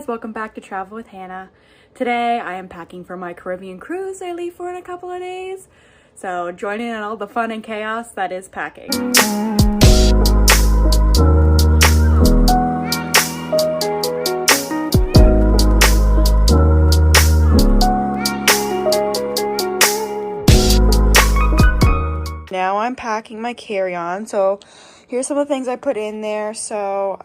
guys, welcome back to Travel with Hannah. Today I am packing for my Caribbean cruise I leave for in a couple of days. So join in on all the fun and chaos that is packing. Now I'm packing my carry-on. So here's some of the things I put in there. So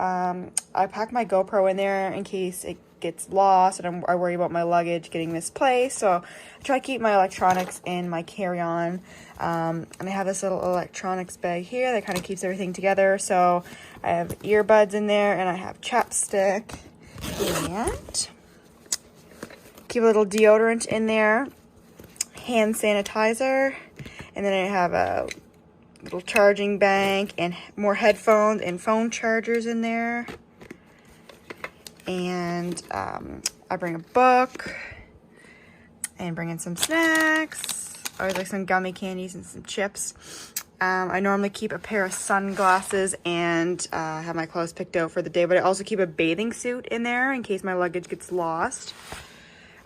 I packed my GoPro in there in case it gets lost and I worry about my luggage getting misplaced. So I try to keep my electronics in my carry-on. And I have this little electronics bag here that kind of keeps everything together. So I have earbuds in there and I have chapstick and keep a little deodorant in there, hand sanitizer. And then I have a little charging bank and more headphones and phone chargers in there. And I bring a book and bring in some snacks. I always like some gummy candies and some chips. I normally keep a pair of sunglasses and have my clothes picked out for the day. But I also keep a bathing suit in there in case my luggage gets lost.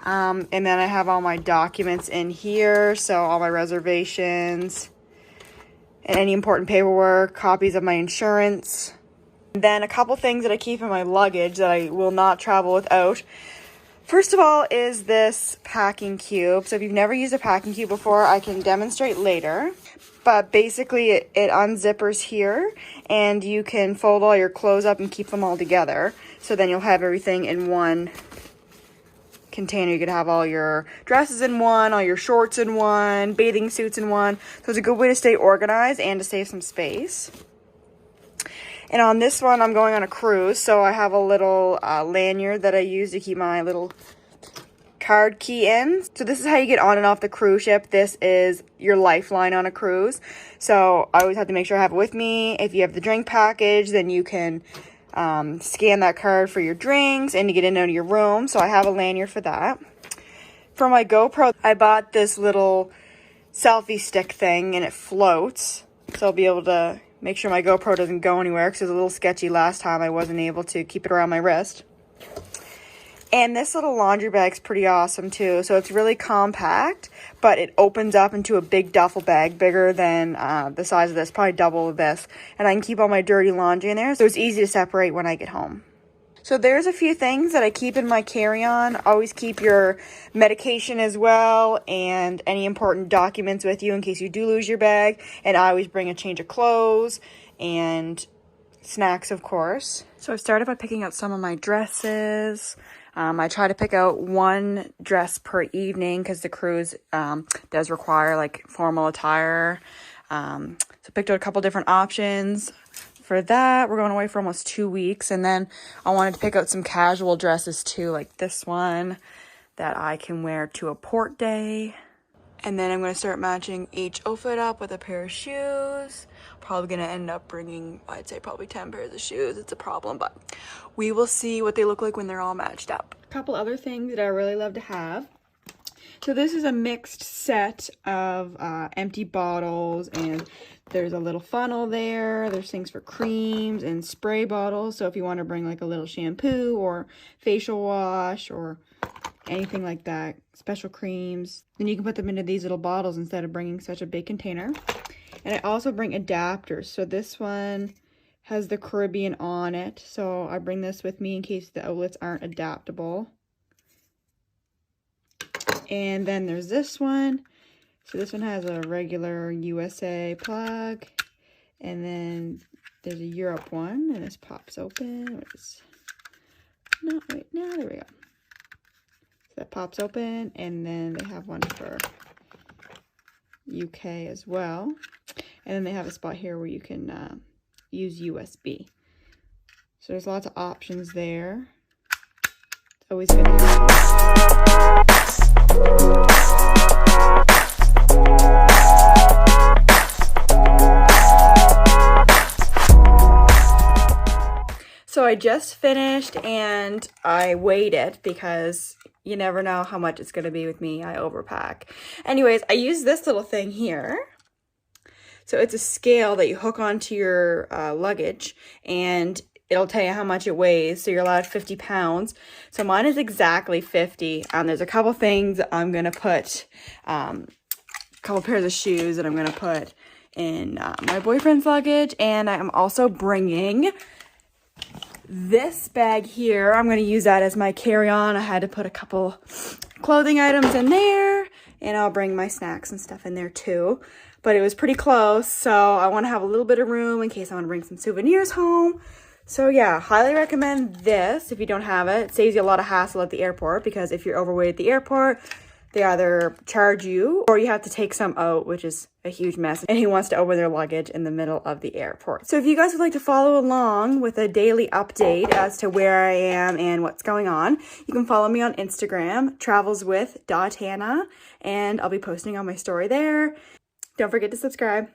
And then I have all my documents in here, so all my reservations and any important paperwork, copies of my insurance. And then a couple things that I keep in my luggage that I will not travel without. First of all is this packing cube. So if you've never used a packing cube before, I can demonstrate later. But basically it unzippers here and you can fold all your clothes up and keep them all together. So then you'll have everything in one container. You could have all your dresses in one, all your shorts in one, bathing suits in one. So it's a good way to stay organized and to save some space. And on this one, I'm going on a cruise, so I have a little lanyard that I use to keep my little card key in. So this is how you get on and off the cruise ship. This is your lifeline on a cruise. So I always have to make sure I have it with me. If you have the drink package, then you can scan that card for your drinks and to get in and out of your room. So I have a lanyard for that. For my GoPro, I bought this little selfie stick thing and it floats. So I'll be able to make sure my GoPro doesn't go anywhere because it was a little sketchy last time. I wasn't able to keep it around my wrist. And this little laundry bag's pretty awesome too. So it's really compact, but it opens up into a big duffel bag, bigger than the size of this, probably double of this. And I can keep all my dirty laundry in there, so it's easy to separate when I get home. So there's a few things that I keep in my carry-on. Always keep your medication as well and any important documents with you in case you do lose your bag. And I always bring a change of clothes and snacks, of course. So I started by picking out some of my dresses. I try to pick out one dress per evening because the cruise does require like formal attire. So picked out a couple different options. For that, we're going away for almost 2 weeks. And then I wanted to pick out some casual dresses too, like this one that I can wear to a port day. And then I'm going to start matching each outfit up with a pair of shoes. Probably going to end up bringing, I'd say probably 10 pairs of shoes. It's a problem, but we will see what they look like when they're all matched up. A couple other things that I really love to have. So this is a mixed set of empty bottles, and there's a little funnel there. There's things for creams and spray bottles. So if you want to bring like a little shampoo or facial wash or anything like that, special creams, then you can put them into these little bottles instead of bringing such a big container. And I also bring adapters. So this one has the Caribbean on it. So I bring this with me in case the outlets aren't adaptable. And then there's this one. So this one has a regular USA plug. And then there's a Europe one. And this pops open. No, wait, no, there we go. So that pops open. And then they have one for UK as well. And then they have a spot here where you can use USB. So there's lots of options there. It's always good to have. So I just finished and I weighed it because you never know how much it's going to be with me. I overpack. Anyways, I use this little thing here. So it's a scale that you hook onto your luggage, and it'll tell you how much it weighs. So you're allowed 50 pounds. So mine is exactly 50. There's a couple things I'm going to put, a couple pairs of shoes that I'm going to put in my boyfriend's luggage. And I'm also bringing this bag here. I'm going to use that as my carry-on. I had to put a couple clothing items in there, and I'll bring my snacks and stuff in there too. But it was pretty close, so I want to have a little bit of room in case I want to bring some souvenirs home. So yeah, highly recommend this if you don't have it. It saves you a lot of hassle at the airport, because if you're overweight at the airport, they either charge you or you have to take some out, which is a huge mess. And who wants to open their luggage in the middle of the airport? So if you guys would like to follow along with a daily update as to where I am and what's going on, you can follow me on Instagram, travelswith.hannah, and I'll be posting on my story there. Don't forget to subscribe.